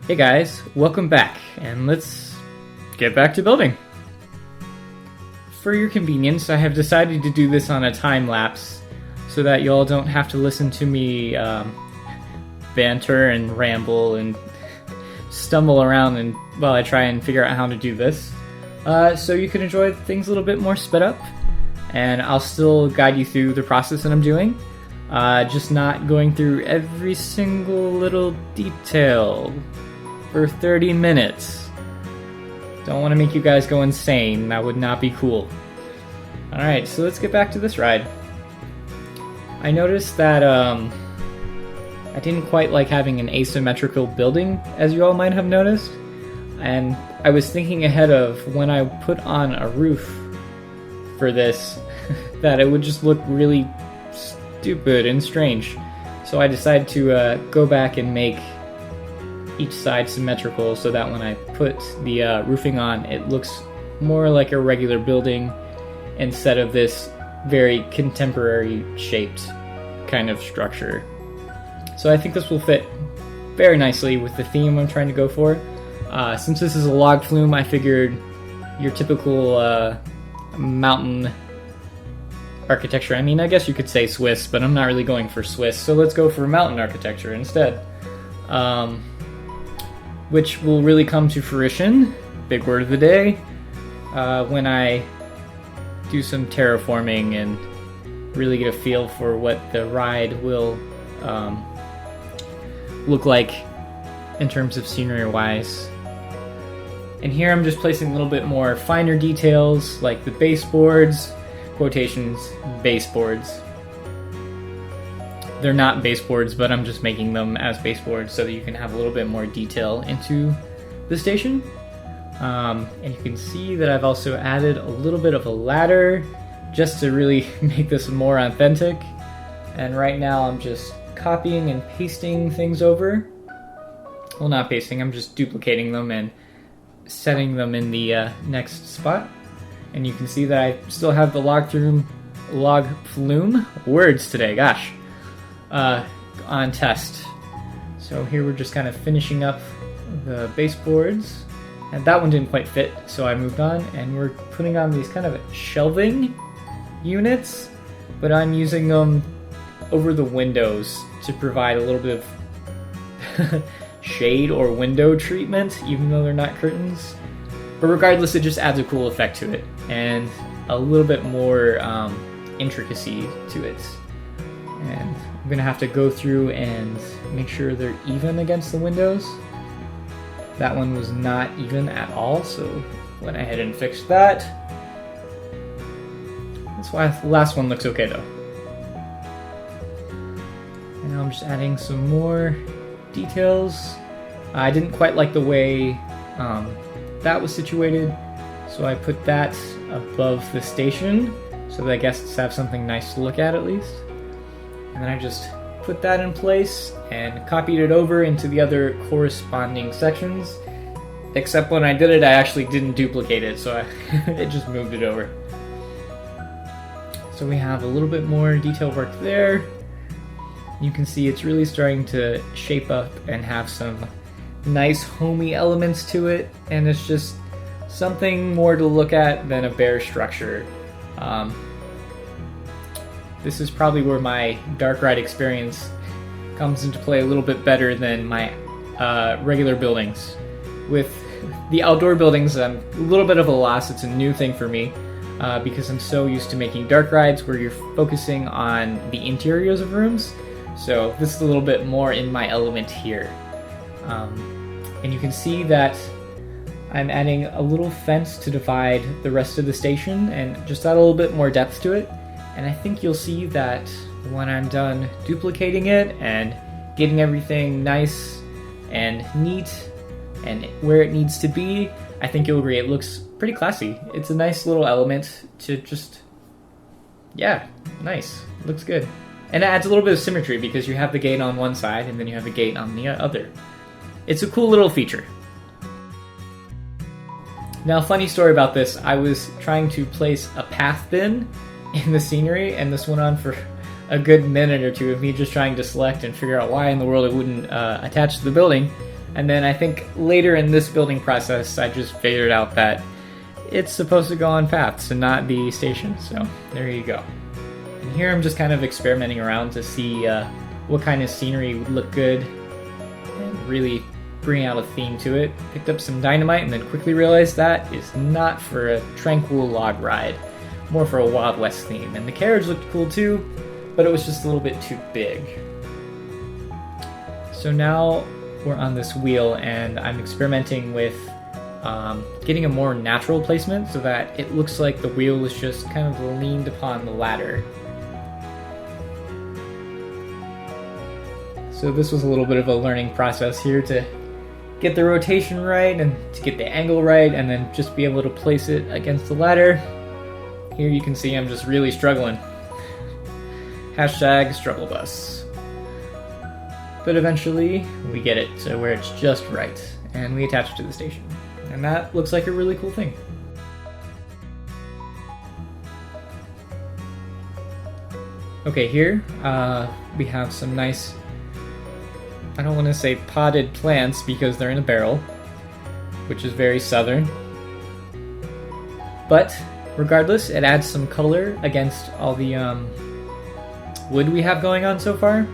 Hey guys, welcome back, and let's get back to building. For your convenience, I have decided to do this on a time lapse so that y'all don't have to listen to me banter and ramble and stumble around while I try and figure out how to do this. So you can enjoy things a little bit more sped up, and I'll still guide you through the process that I'm doing, just not going through every single little detail for 30 minutes. Don't want to make you guys go insane. That would not be cool. Alright, so let's get back to this ride. I noticed that I didn't quite like having an asymmetrical building, as you all might have noticed. And I was thinking ahead of when I put on a roof for this, that it would just look really stupid and strange. So I decided to go back and make each side symmetrical so that when I put the roofing on, it looks more like a regular building instead of this very contemporary shaped kind of structure. So I think this will fit very nicely with the theme I'm trying to go for. Since this is a log flume, I figured your typical mountain architecture, I mean, I guess you could say Swiss, but I'm not really going for Swiss, so let's go for mountain architecture instead. Which will really come to fruition, big word of the day, when I do some terraforming and really get a feel for what the ride will look like in terms of scenery-wise. And here I'm just placing a little bit more finer details, like the baseboards, quotations, baseboards. They're not baseboards, but I'm just making them as baseboards so that you can have a little bit more detail into the station. And you can see that I've also added a little bit of a ladder just to really make this more authentic. And right now I'm just copying and pasting things over. Well, not pasting, I'm just duplicating them and setting them in the next spot. And you can see that I still have the log flume, words today, gosh, on test. So here we're just kind of finishing up the baseboards, and that one didn't quite fit, so I moved on, and we're putting on these kind of shelving units, but I'm using them over the windows to provide a little bit of shade or window treatment, even though they're not curtains. But regardless, it just adds a cool effect to it, and a little bit more intricacy to it. And I'm gonna have to go through and make sure they're even against the windows. That one was not even at all, so went ahead and fixed that. That's why the last one looks okay though. And now I'm just adding some more details. I didn't quite like the way that was situated, so I put that above the station so that guests have something nice to look at least. And then I just put that in place and copied it over into the other corresponding sections. Except when I did it, I actually didn't duplicate it, so it just moved it over. So we have a little bit more detail work there. You can see it's really starting to shape up and have some nice homey elements to it, and it's just something more to look at than a bare structure. This is probably where my dark ride experience comes into play a little bit better than my regular buildings. With the outdoor buildings, I'm a little bit of a loss. It's a new thing for me because I'm so used to making dark rides where you're focusing on the interiors of rooms. So this is a little bit more in my element here. And you can see that I'm adding a little fence to divide the rest of the station and just add a little bit more depth to it. And I think you'll see that when I'm done duplicating it and getting everything nice and neat and where it needs to be, I think you'll agree it looks pretty classy. It's a nice little element to just, yeah, nice. Looks good. And it adds a little bit of symmetry because you have the gate on one side and then you have a gate on the other. It's a cool little feature. Now, funny story about this, I was trying to place a path bin in the scenery, and this went on for a good minute or two of me just trying to select and figure out why in the world it wouldn't attach to the building. And then I think later in this building process, I just figured out that it's supposed to go on paths and not be stations. So there you go. And here I'm just kind of experimenting around to see what kind of scenery would look good and really bring out a theme to it. Picked up some dynamite and then quickly realized that is not for a tranquil log ride, more for a Wild West theme. And the carriage looked cool too, but it was just a little bit too big. So now we're on this wheel and I'm experimenting with getting a more natural placement so that it looks like the wheel is just kind of leaned upon the ladder. So this was a little bit of a learning process here to get the rotation right and to get the angle right and then just be able to place it against the ladder. Here you can see I'm just really struggling. Hashtag struggle bus. But eventually we get it to where it's just right and we attach it to the station. And that looks like a really cool thing. Okay, here we have some nice, I don't want to say potted plants because they're in a barrel, which is very southern. But regardless, it adds some color against all the wood we have going on so far.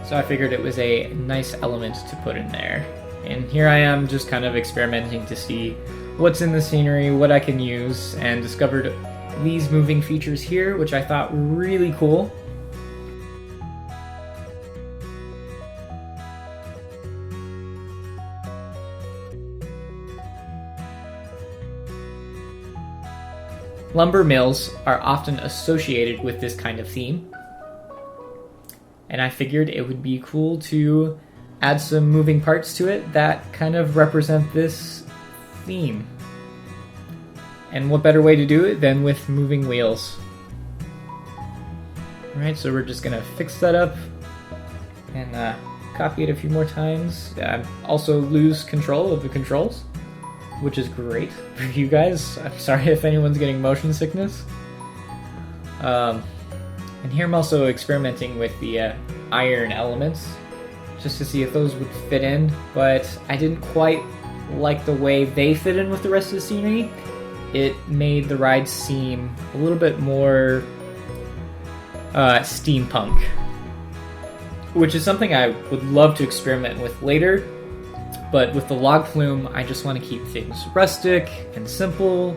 So I figured it was a nice element to put in there. And here I am just kind of experimenting to see what's in the scenery, what I can use, and discovered these moving features here, which I thought were really cool. Lumber mills are often associated with this kind of theme, and I figured it would be cool to add some moving parts to it that kind of represent this theme. And what better way to do it than with moving wheels? Alright, so we're just gonna fix that up and copy it a few more times. Also lose control of the controls, which is great for you guys. I'm sorry if anyone's getting motion sickness. And here I'm also experimenting with the iron elements, just to see if those would fit in, but I didn't quite like the way they fit in with the rest of the scenery. It made the ride seem a little bit more steampunk, which is something I would love to experiment with later. But with the log flume, I just want to keep things rustic and simple,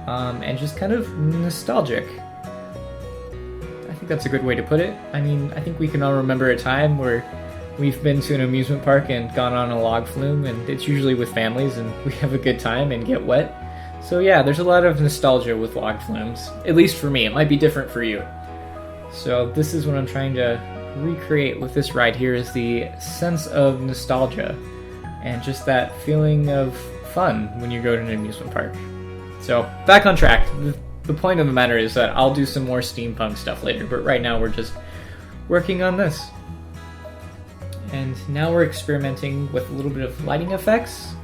and just kind of nostalgic. I think that's a good way to put it. I mean, I think we can all remember a time where we've been to an amusement park and gone on a log flume, and it's usually with families, and we have a good time and get wet. So yeah, there's a lot of nostalgia with log flumes, at least for me. It might be different for you. So this is what I'm trying to recreate with this ride here, is the sense of nostalgia and just that feeling of fun when you go to an amusement park. So back on track. The point of the matter is that I'll do some more steampunk stuff later, but right now we're just working on this. And now we're experimenting with a little bit of lighting effects.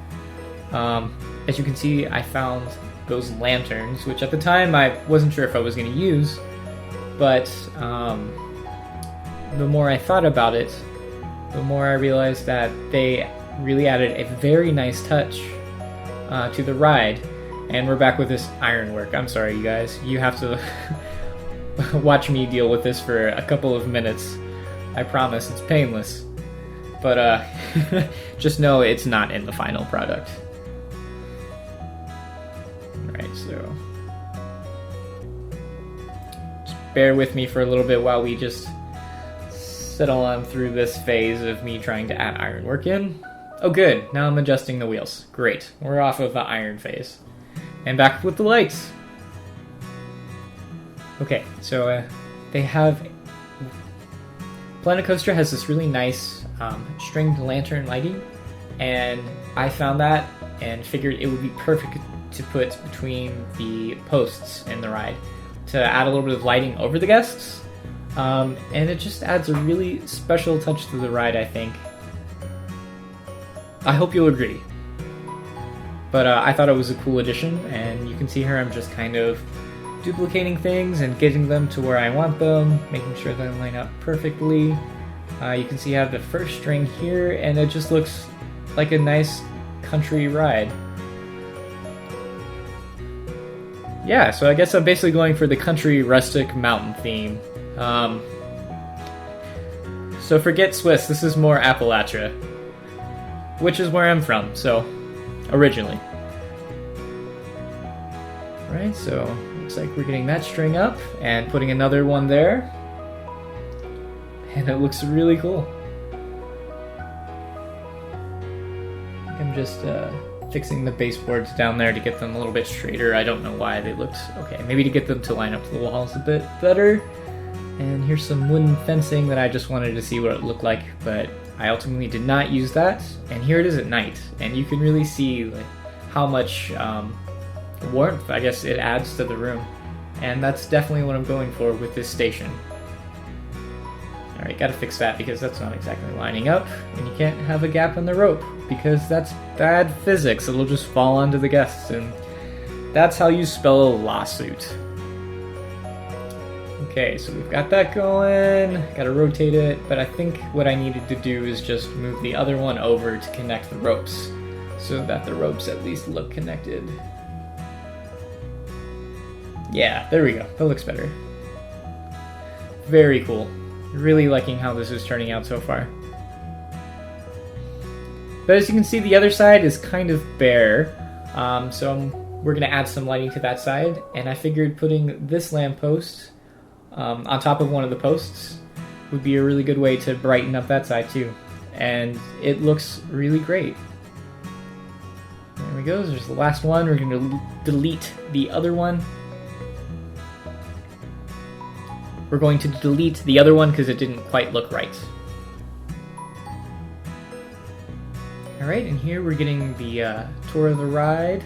As you can see, I found those lanterns, which at the time I wasn't sure if I was going to use, but the more I thought about it, the more I realized that they really added a very nice touch to the ride. And we're back with this ironwork. I'm sorry, you guys. You have to watch me deal with this for a couple of minutes. I promise, it's painless. But just know it's not in the final product. Alright, so just bear with me for a little bit while we just settle on through this phase of me trying to add ironwork in. Oh good, now I'm adjusting the wheels. Great, we're off of the iron phase. And back with the lights. Okay, so they have... Planet Coaster has this really nice stringed lantern lighting, and I found that and figured it would be perfect to put between the posts in the ride to add a little bit of lighting over the guests, and it just adds a really special touch to the ride, I think. I hope you'll agree. But I thought it was a cool addition, and you can see here I'm just kind of duplicating things and getting them to where I want them, making sure they line up perfectly. You can see I have the first string here, and it just looks like a nice country ride. Yeah, so I guess I'm basically going for the country rustic mountain theme. So forget Swiss, this is more Appalachia, which is where I'm from, so originally. Right, so looks like we're getting that string up and putting another one there. And it looks really cool. I'm just fixing the baseboards down there to get them a little bit straighter. I don't know why they looked okay. Maybe to get them to line up the walls a bit better. And here's some wooden fencing that I just wanted to see what it looked like, but I ultimately did not use that. And here it is at night, and you can really see like, how much warmth, I guess, it adds to the room. And that's definitely what I'm going for with this station. Alright, gotta fix that because that's not exactly lining up, and you can't have a gap in the rope because that's bad physics. It'll just fall onto the guests, and that's how you spell a lawsuit. Okay, so we've got that going, gotta rotate it, but I think what I needed to do is just move the other one over to connect the ropes, so that the ropes at least look connected. Yeah, there we go, that looks better. Very cool. Really liking how this is turning out so far. But as you can see, the other side is kind of bare, so we're gonna add some lighting to that side, and I figured putting this lamppost on top of one of the posts would be a really good way to brighten up that side too. And it looks really great. There we go, there's the last one. We're going to delete the other one. We're going to delete the other one because it didn't quite look right. Alright, and here we're getting the tour of the ride.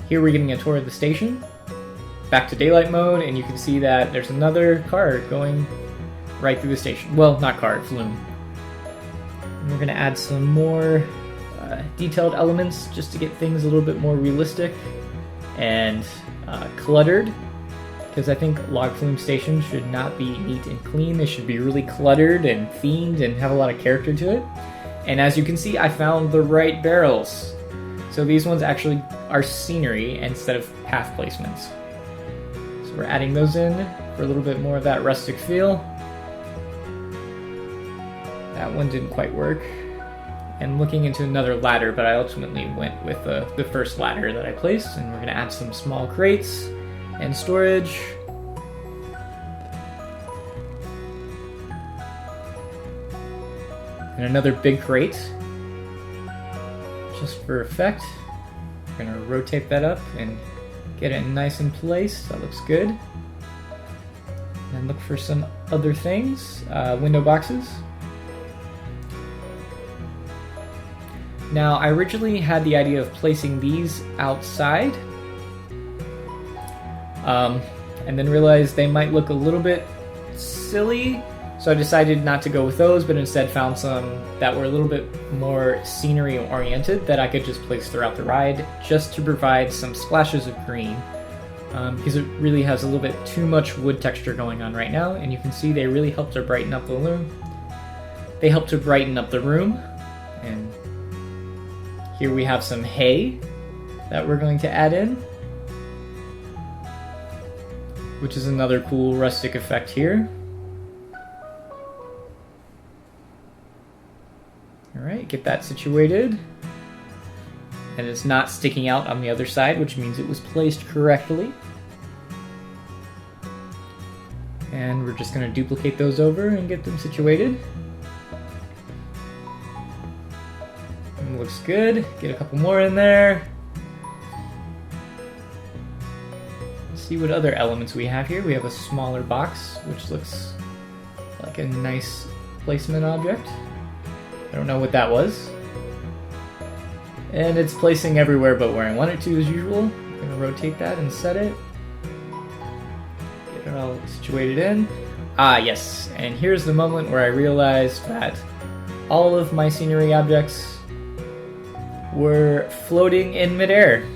Here we're getting a tour of the station. Back to daylight mode, and you can see that there's another car going right through the station. Well, not car, flume. And we're going to add some more detailed elements just to get things a little bit more realistic and cluttered, because I think log flume stations should not be neat and clean. They should be really cluttered and themed and have a lot of character to it. And as you can see, I found the right barrels. So these ones actually are scenery instead of path placements. So we're adding those in for a little bit more of that rustic feel. That one didn't quite work. And looking into another ladder, but I ultimately went with the first ladder that I placed, and we're going to add some small crates and storage. And another big crate, just for effect. We're going to rotate that up and get it nice in place. That looks good. And look for some other things. Window boxes. Now, I originally had the idea of placing these outside, and then realized they might look a little bit silly, so I decided not to go with those, but instead found some that were a little bit more scenery-oriented that I could just place throughout the ride, just to provide some splashes of green, because it really has a little bit too much wood texture going on right now, and you can see they really help to brighten up the room. They help to brighten up the room, and here we have some hay that we're going to add in, which is another cool rustic effect here. Alright, get that situated. And it's not sticking out on the other side, which means it was placed correctly. And we're just going to duplicate those over and get them situated. Looks good. Get a couple more in there. Let's see what other elements we have here. We have a smaller box, which looks like a nice placement object. I don't know what that was. And it's placing everywhere but where I want it to, as usual. I'm going to rotate that and set it. Get it all situated in. Ah, yes. And here's the moment where I realized that all of my scenery objects were floating in midair.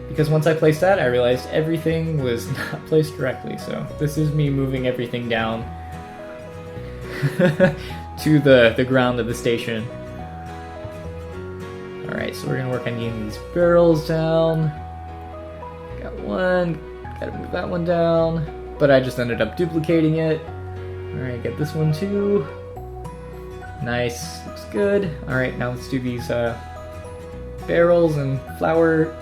Because once I placed that, I realized everything was not placed correctly. So this is me moving everything down to the ground of the station. Alright, so we're gonna work on getting these barrels down. Got one, gotta move that one down, but I just ended up duplicating it. Alright, get this one too. Nice, looks good. Alright, now let's do these barrels and flower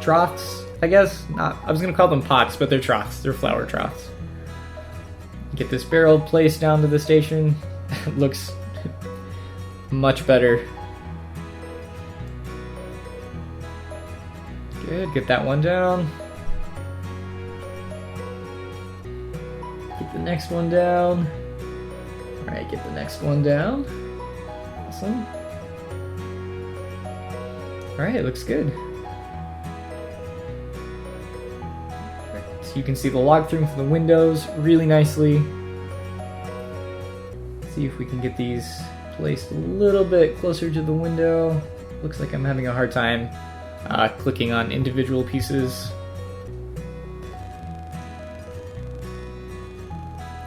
troughs, I guess. I was gonna call them pots, but they're troughs. They're flower troughs. Get this barrel placed down to the station. Looks much better. Good, get that one down. Get the next one down. Alright, get the next one down. Awesome. Alright, it looks good. So you can see the log through the windows really nicely. Let's see if we can get these placed a little bit closer to the window. Looks like I'm having a hard time clicking on individual pieces.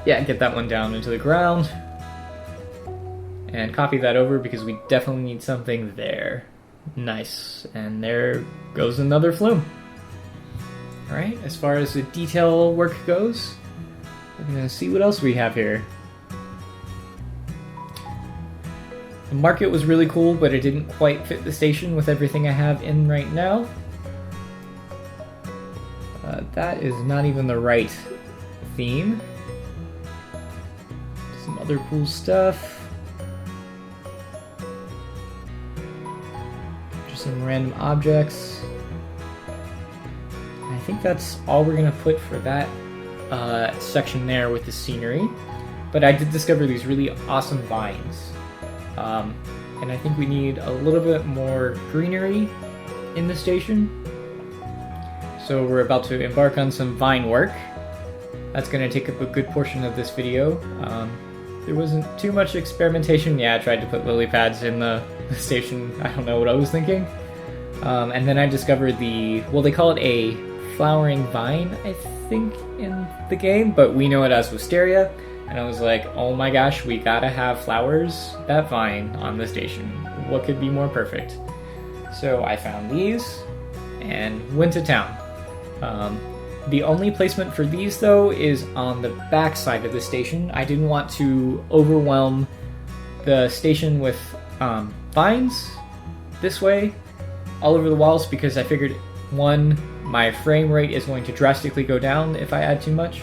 Yeah, get that one down into the ground. And copy that over because we definitely need something there. Nice. And there goes another flume. Alright, as far as the detail work goes, we're gonna see what else we have here. The market was really cool, but it didn't quite fit the station with everything I have in right now. That is not even the right theme. Some other cool stuff. Just some random objects. I think that's all we're gonna put for that section there with the scenery. But I did discover these really awesome vines. And I think we need a little bit more greenery in the station. So we're about to embark on some vine work. That's going to take up a good portion of this video. There wasn't too much experimentation. Yeah, I tried to put lily pads in the station. I don't know what I was thinking. And then I discovered well, they call it a flowering vine, I think, in the game, but we know it as wisteria. And I was like, oh my gosh, we gotta have flowers, that vine, on the station. What could be more perfect? So I found these and went to town. The only placement for these, though, is on the back side of the station. I didn't want to overwhelm the station with vines this way all over the walls because I figured, one, my frame rate is going to drastically go down if I add too much.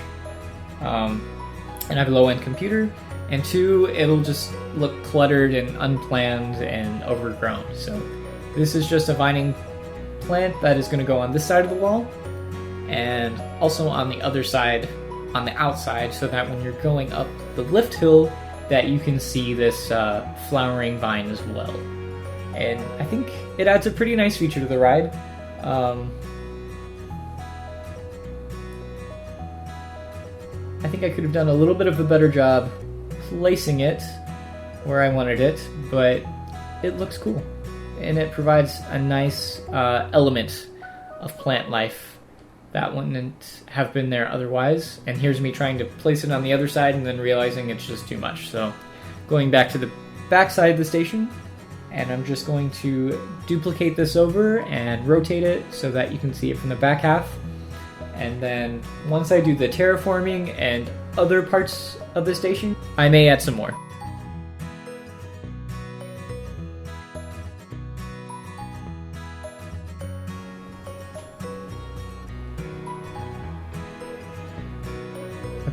And I have a low-end computer, and two, it'll just look cluttered and unplanned and overgrown. So this is just a vining plant that is going to go on this side of the wall, and also on the other side, on the outside, so that when you're going up the lift hill, that you can see this flowering vine as well. And I think it adds a pretty nice feature to the ride. I think I could have done a little bit of a better job placing it where I wanted it, but it looks cool. And it provides a nice element of plant life that wouldn't have been there otherwise. And here's me trying to place it on the other side and then realizing it's just too much. So going back to the back side of the station, and I'm just going to duplicate this over and rotate it so that you can see it from the back half. And then once I do the terraforming and other parts of the station, I may add some more.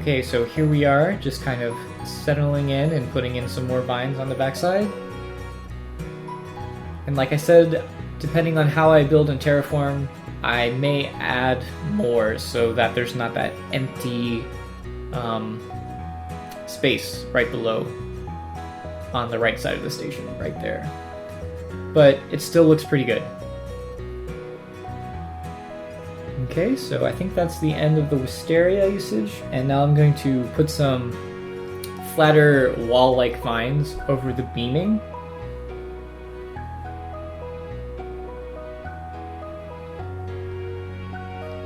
Okay, so here we are, just kind of settling in and putting in some more vines on the backside. And like I said, depending on how I build and terraform, I may add more so that there's not that empty space right below on the right side of the station, right there. But it still looks pretty good. Okay, so I think that's the end of the wisteria usage, and now I'm going to put some flatter wall-like vines over the beaming.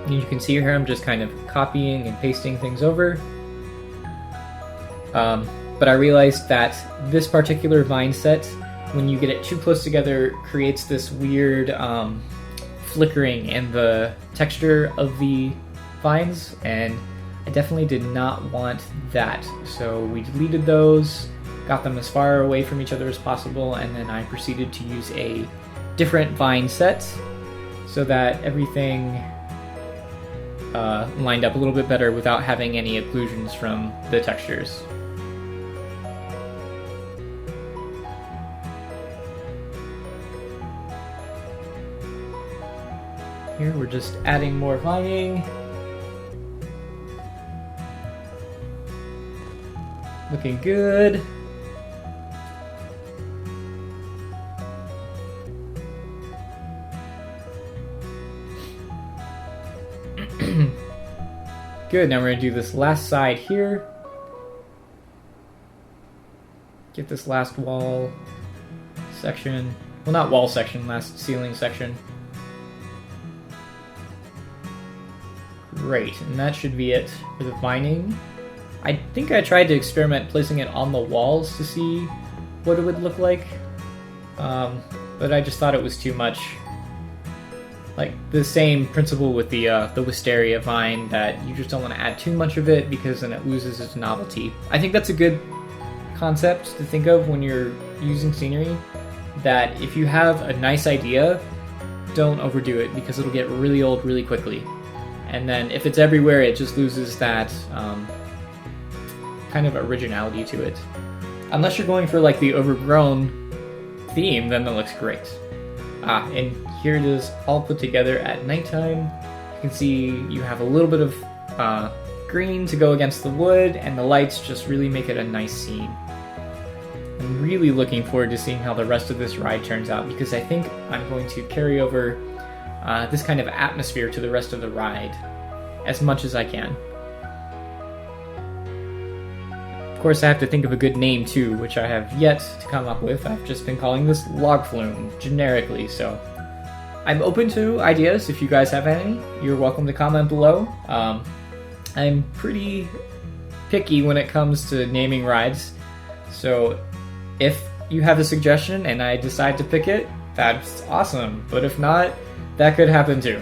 And you can see here I'm just kind of copying and pasting things over. But I realized that this particular vine set when you get it too close together, creates this weird flickering in the texture of the vines, and I definitely did not want that. So we deleted those, got them as far away from each other as possible, and then I proceeded to use a different vine set so that everything lined up a little bit better without having any occlusions from the textures. Here we're just adding more vining. Looking good. Good, now we're going to do this last side here. Get this last wall section. Well, not wall section, last ceiling section. Great, and that should be it for the vining. I think I tried to experiment placing it on the walls to see what it would look like, but I just thought it was too much. Like the same principle with the wisteria vine, that you just don't want to add too much of it because then it loses its novelty. I think that's a good concept to think of when you're using scenery, that if you have a nice idea, don't overdo it because it'll get really old really quickly. And then if it's everywhere, it just loses that kind of originality to it. Unless you're going for like the overgrown theme, then that looks great. And here it is all put together at nighttime. You can see you have a little bit of green to go against the wood, and the lights just really make it a nice scene. I'm really looking forward to seeing how the rest of this ride turns out, because I think I'm going to carry over this kind of atmosphere to the rest of the ride as much as I can. Of course, I have to think of a good name too, which I have yet to come up with. I've just been calling this Log Flume generically, so I'm open to ideas. If you guys have any, you're welcome to comment below. I'm pretty picky when it comes to naming rides, so if you have a suggestion and I decide to pick it, that's awesome, but if not, that could happen too.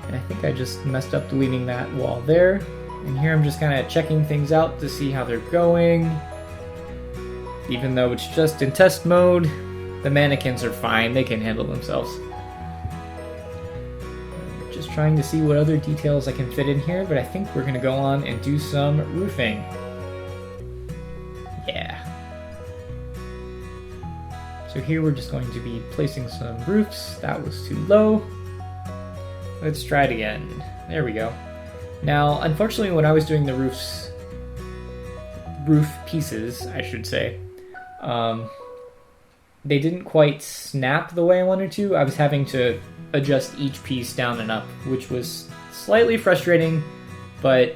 And I think I just messed up deleting that wall there. And here I'm just kind of checking things out to see how they're going. Even though it's just in test mode, the mannequins are fine, they can handle themselves. Just trying to see what other details I can fit in here, but I think we're going to go on and do some roofing. Yeah. So here we're just going to be placing some roofs. That was too low. Let's try it again. There we go. Now, unfortunately, when I was doing the roof pieces, I should say, they didn't quite snap the way I wanted to. I was having to adjust each piece down and up, which was slightly frustrating, but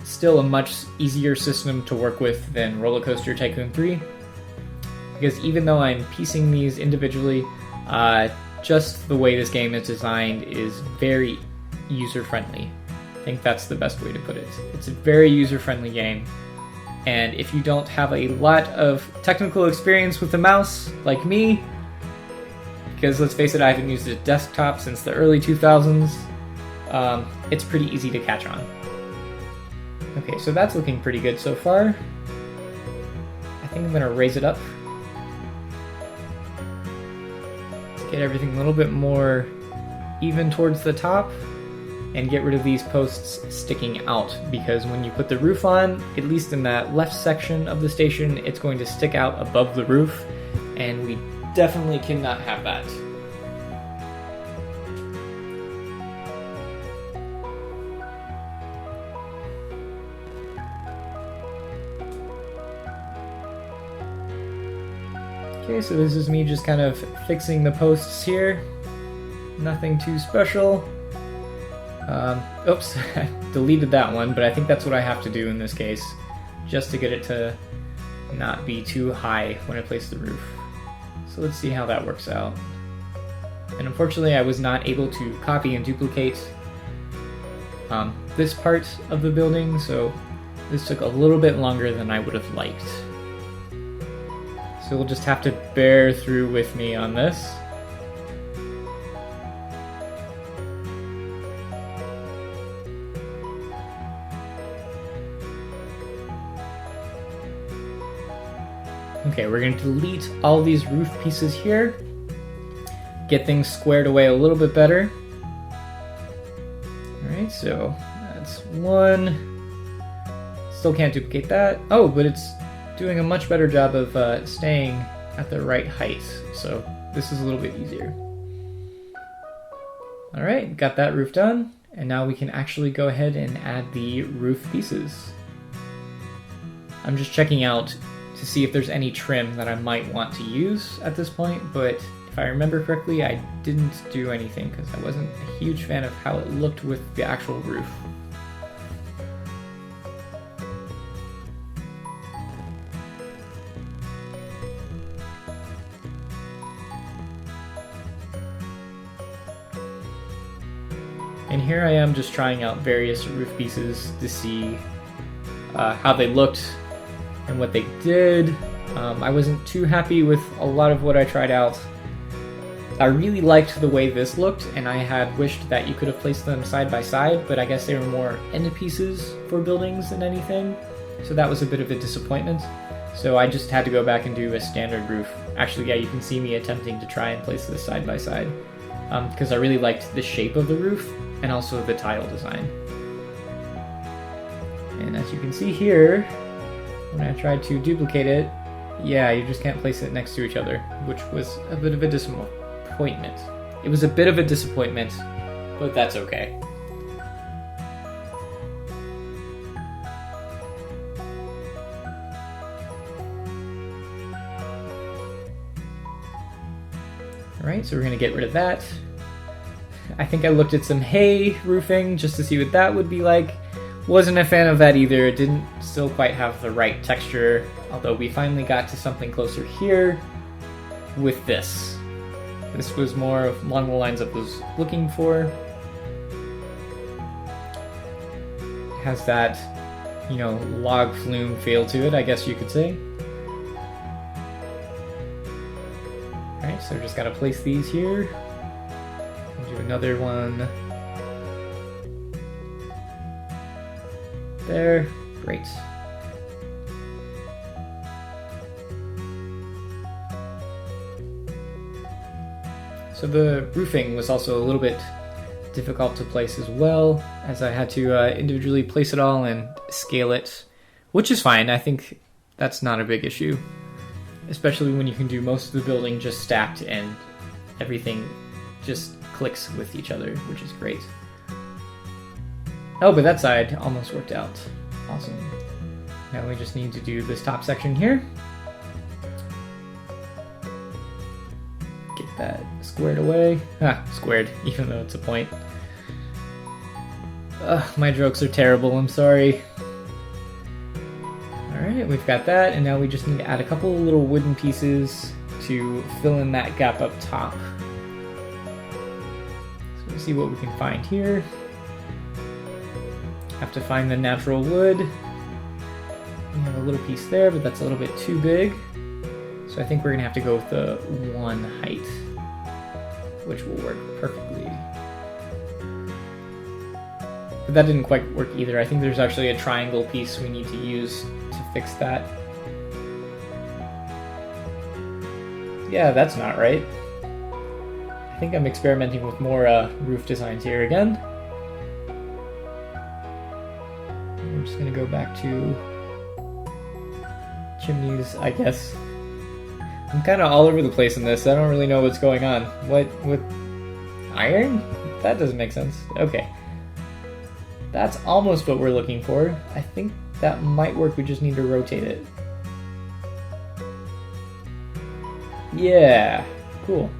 still a much easier system to work with than Roller Coaster Tycoon 3. Because even though I'm piecing these individually, just the way this game is designed is very user-friendly. I think that's the best way to put it. It's a very user-friendly game, and if you don't have a lot of technical experience with the mouse, like me, because let's face it, I haven't used a desktop since the early 2000s, it's pretty easy to catch on. Okay, so that's looking pretty good so far. I think I'm going to raise it up to get everything a little bit more even towards the top, and get rid of these posts sticking out, because when you put the roof on, at least in that left section of the station, it's going to stick out above the roof, and we definitely cannot have that. Okay, so this is me just kind of fixing the posts here. Nothing too special. Oops, I deleted that one, but I think that's what I have to do in this case, just to get it to not be too high when I place the roof. So let's see how that works out. And unfortunately, I was not able to copy and duplicate this part of the building, so this took a little bit longer than I would have liked. So you'll just have to bear through with me on this. Okay, we're going to delete all these roof pieces here. Get things squared away a little bit better. Alright, so that's one. Still can't duplicate that. Oh, but it's doing a much better job of staying at the right height. So this is a little bit easier. Alright, got that roof done. And now we can actually go ahead and add the roof pieces. I'm just checking out to see if there's any trim that I might want to use at this point, but if I remember correctly, I didn't do anything because I wasn't a huge fan of how it looked with the actual roof. And here I am just trying out various roof pieces to see how they looked and what they did. I wasn't too happy with a lot of what I tried out. I really liked the way this looked, and I had wished that you could have placed them side by side, but I guess they were more end pieces for buildings than anything, so that was a bit of a disappointment. So I just had to go back and do a standard roof. Actually, yeah, you can see me attempting to try and place this side by side, because I really liked the shape of the roof and also the tile design. And as you can see here, when I tried to duplicate it, yeah, you just can't place it next to each other, which was a bit of a disappointment. It was a bit of a disappointment, but that's okay. Alright, so we're going to get rid of that. I think I looked at some hay roofing just to see what that would be like. Wasn't a fan of that either. It didn't still quite have the right texture, although we finally got to something closer here with this. This was more along the lines I was looking for. It has that, you know, log flume feel to it, I guess you could say. Alright, so just gotta place these here. Do another one there. Great. So the roofing was also a little bit difficult to place as well, as I had to individually place it all and scale it, which is fine. I think that's not a big issue, especially when you can do most of the building just stacked and everything just clicks with each other, which is great. Oh, but that side almost worked out. Awesome. Now we just need to do this top section here. Get that squared away. Squared, even though it's a point. My jokes are terrible, I'm sorry. Alright, we've got that, and now we just need to add a couple little wooden pieces to fill in that gap up top. So we'll see what we can find here. Have to find the natural wood. We have a little piece there, but that's a little bit too big. So I think we're gonna have to go with the one height, which will work perfectly. But that didn't quite work either. I think there's actually a triangle piece we need to use to fix that. Yeah, that's not right. I think I'm experimenting with more roof designs here again. I'm just gonna go back to chimneys, I guess. I'm kind of all over the place in this. I don't really know what's going on. What, with iron? That doesn't make sense. Okay. That's almost what we're looking for. I think that might work. We just need to rotate it. Yeah, cool.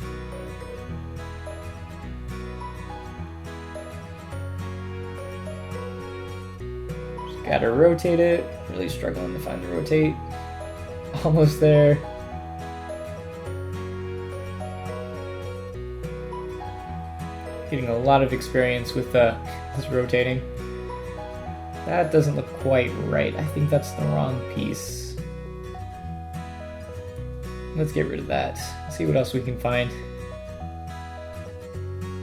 Just gotta rotate it. Really struggling to find the rotate. Almost there. Getting a lot of experience with this rotating. That doesn't look quite right. I think that's the wrong piece. Let's get rid of that. See what else we can find.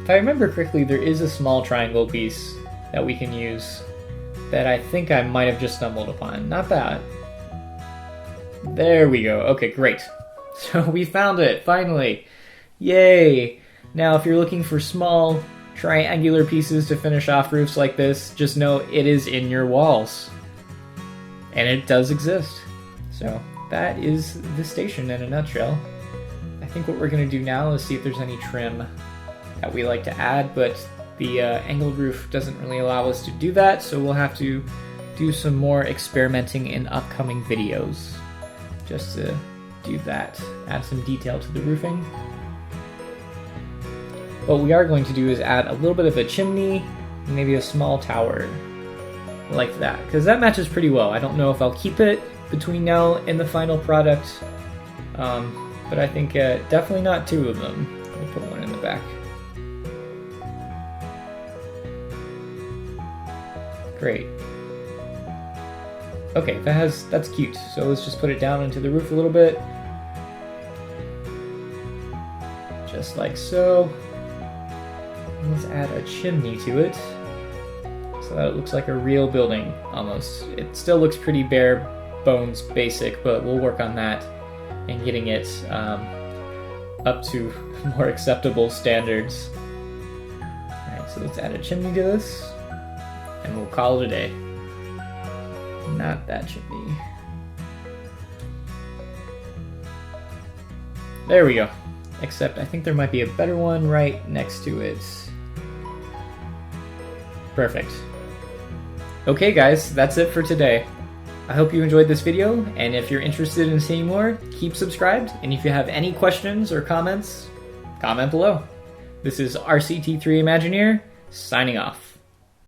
If I remember correctly, there is a small triangle piece that we can use that I think I might have just stumbled upon. Not that. There we go. Okay, great. So we found it, finally. Yay! Now, if you're looking for small triangular pieces to finish off roofs like this, just know it is in your walls. And it does exist. So that is the station in a nutshell. I think what we're going to do now is see if there's any trim that we like to add, but the angled roof doesn't really allow us to do that, so we'll have to do some more experimenting in upcoming videos just to do that, add some detail to the roofing. What we are going to do is add a little bit of a chimney, maybe a small tower, like that, because that matches pretty well. I don't know if I'll keep it between now and the final product, but I think definitely not two of them. We'll put one in the back. Great. Okay, that's cute. So let's just put it down into the roof a little bit. Just like so. Let's add a chimney to it so that it looks like a real building almost. It still looks pretty bare bones basic, but we'll work on that and getting it up to more acceptable standards. Alright, so let's add a chimney to this and we'll call it a day. Not that chimney. There we go. Except I think there might be a better one right next to it. Perfect. Okay guys, that's it for today. I hope you enjoyed this video, and if you're interested in seeing more, keep subscribed, and if you have any questions or comments, comment below. This is RCT3 Imagineer, signing off.